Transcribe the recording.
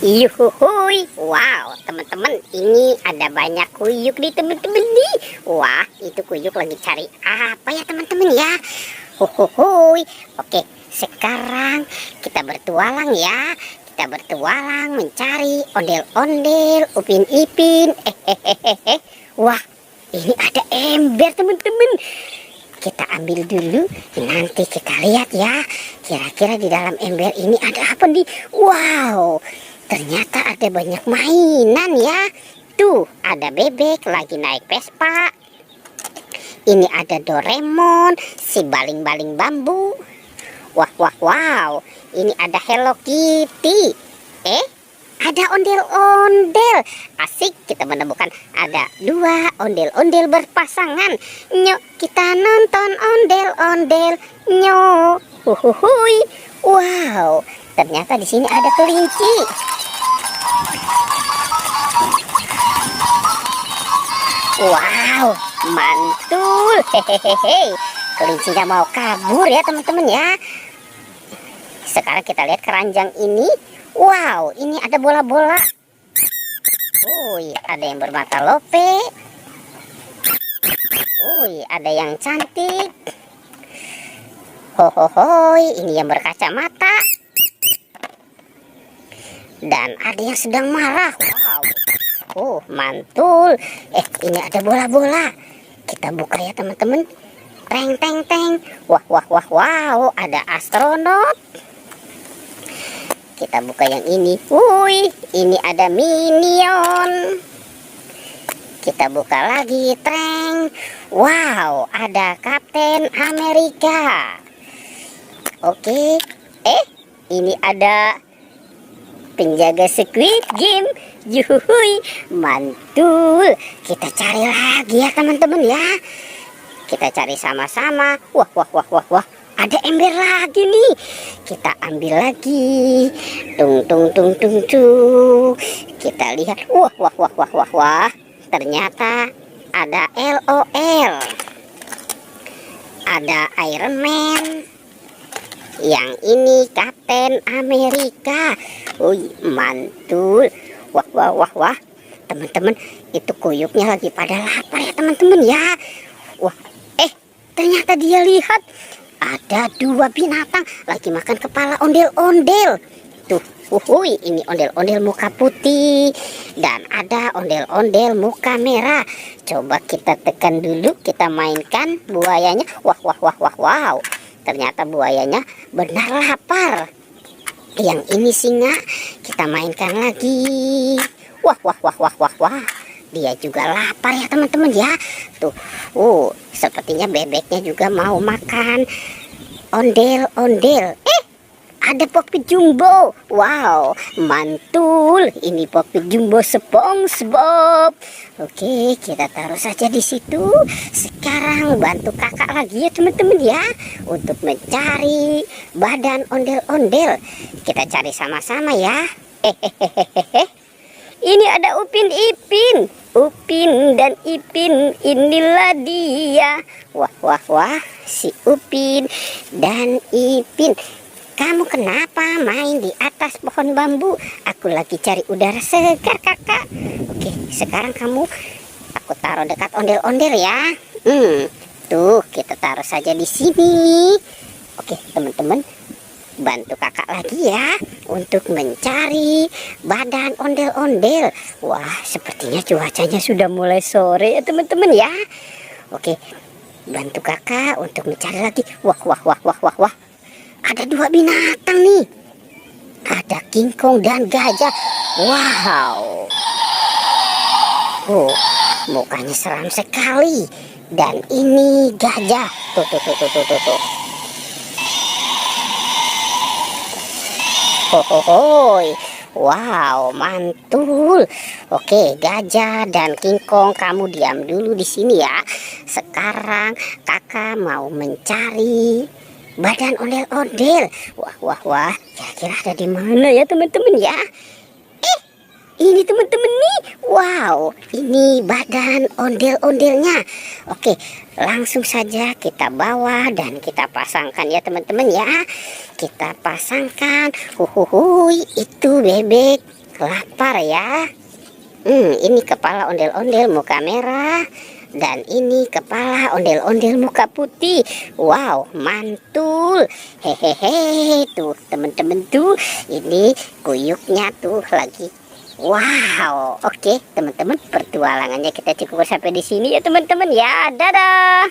Yuhuhui, wow teman-teman, ini ada banyak kuyuk nih teman-teman nih. Wah, itu kuyuk lagi cari apa ya teman-teman ya? Huhuhui. Oke, sekarang kita bertualang ya. Kita bertualang mencari ondel-ondel, upin-ipin. Wah, ini ada ember teman-teman. Kita ambil dulu, nanti kita lihat ya. Kira-kira di dalam ember ini ada apa nih? Wow, ternyata ada banyak mainan ya. Tuh, ada bebek lagi naik Vespa. Ini ada Doraemon, si baling-baling bambu. Wah, wah, wow. Ini ada Hello Kitty. Ada ondel-ondel. Asik, kita menemukan ada dua ondel-ondel berpasangan. Nyok, kita nonton ondel-ondel. Nyok. Huhuhui. Wow, ternyata di sini ada kelinci. Wow, mantul. Hehehe. Kelincinya mau kabur ya teman-teman ya. Sekarang kita lihat keranjang ini. Wow, ini ada bola-bola. Ada yang bermata lope. Ada yang cantik. Hohohoi, ini yang berkacamata. Dan ada yang sedang marah. Wow. Mantul. Ini ada bola-bola. Kita buka ya teman-teman. Teng teng teng. Wah, wah, wah, wow, ada astronot. Kita buka yang ini. Ini ada Minion. Kita buka lagi, treng. Wow, ada Kapten Amerika. Oke. Ini ada penjaga Squid Game. Yuhui, mantul. Kita cari lagi ya teman-teman ya. Kita cari sama-sama. Wah, wah, wah, wah, wah. Ada ember lagi nih. Kita ambil lagi. Tung tung tung tung tung. Kita lihat. Wah, wah, wah, wah, wah, wah. Ternyata ada LOL. Ada Iron Man. Yang ini Kapten Amerika. Mantul. Wah, wah, wah, wah. Teman-teman, itu kuyuknya lagi pada lapar ya teman-teman ya. Wah, ternyata dia lihat ada dua binatang lagi makan kepala ondel-ondel. Tuh, ini ondel-ondel muka putih dan ada ondel-ondel muka merah. Coba kita tekan dulu, kita mainkan buayanya. Wah, wah, wah, wah, wow. Ternyata buayanya benar lapar. Yang ini singa, kita mainkan lagi. Wah, wah, wah, wah, wah, wah. Dia juga lapar ya teman-teman ya. Tuh, sepertinya bebeknya juga mau makan ondel-ondel. Ada Poppy Jumbo. Wow, mantul. Ini Poppy Jumbo SpongeBob. Oke, kita taruh saja di situ. Sekarang bantu kakak lagi ya teman-teman ya, untuk mencari badan ondel-ondel. Kita cari sama-sama ya. Ini ada Upin Ipin. Upin dan Ipin, inilah dia. Wah, wah, wah, si Upin dan Ipin. Kamu kenapa main di atas pohon bambu? Aku lagi cari udara segar, kakak. Oke, sekarang aku taruh dekat ondel-ondel ya. Tuh, kita taruh saja di sini. Oke, teman-teman, bantu kakak lagi ya untuk mencari badan ondel-ondel. Wah, sepertinya cuacanya sudah mulai sore ya teman-teman ya. Oke, bantu kakak untuk mencari lagi. Wah, wah, wah, wah, wah, wah. Ada dua binatang nih. Ada King Kong dan gajah. Wow. Mukanya seram sekali. Dan ini gajah. Tuh. Wow, mantul. Oke, gajah dan King Kong, kamu diam dulu di sini ya. Sekarang kakak mau mencari badan ondel-ondel. Wah, wah, wah. Kira-kira ada di mana ya teman-teman ya? Ini teman-teman nih. Wow, ini badan ondel-ondelnya. Oke, langsung saja kita bawa dan kita pasangkan ya teman-teman ya. Kita pasangkan. Itu bebek lapar ya. Ini kepala ondel-ondel muka merah, dan ini kepala ondel-ondel muka putih. Wow, mantul. Hehehe, tuh teman-teman tuh, ini kuyuknya tuh lagi. Wow, oke teman-teman, pertualangannya kita cukup sampai di sini ya teman-teman ya. Dadah.